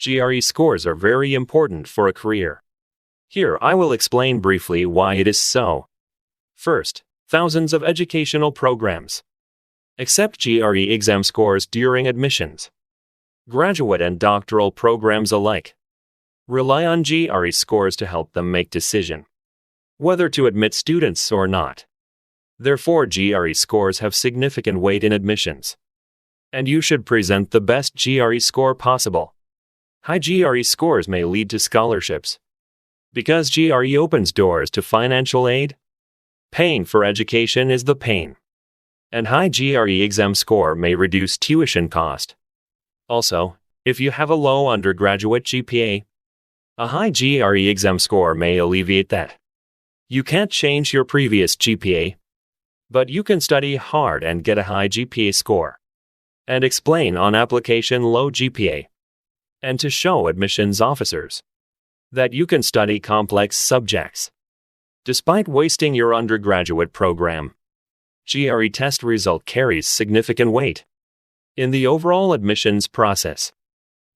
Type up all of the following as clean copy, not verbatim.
GRE scores are very important for a career. Here I will explain briefly why it is so. First, thousands of educational programs accept GRE exam scores during admissions. Graduate and doctoral programs alike rely on GRE scores to help them make decision whether to admit students or not. Therefore, GRE scores have significant weight in admissions, and you should present the best GRE score possible. High GRE scores may lead to scholarships because GRE opens doors to financial aid. Paying for education is the pain, and high GRE exam score may reduce tuition cost. Also, if you have a low undergraduate GPA, a high GRE exam score may alleviate that. You can't change your previous GPA, but you can study hard and get a high GPA score, and explain on application low GPA, and to show admissions officers that you can study complex subjects despite wasting your undergraduate program. GRE test result carries significant weight in the overall admissions process,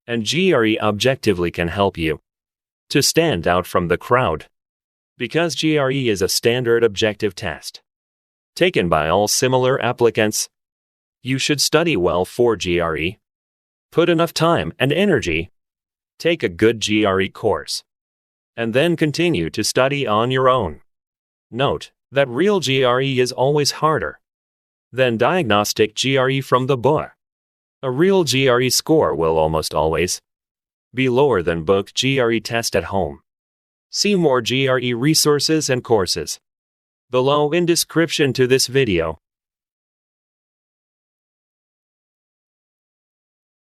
and GRE objectively can help you to stand out from the crowd. Because GRE is a standard objective test taken by all similar applicants, you should study well for GRE. Put enough time and energy, take a good GRE course, and then continue to study on your own. Note that real GRE is always harder than diagnostic GRE from the book. A real GRE score will almost always be lower than book GRE test at home. See more GRE resources and courses below in description to this video.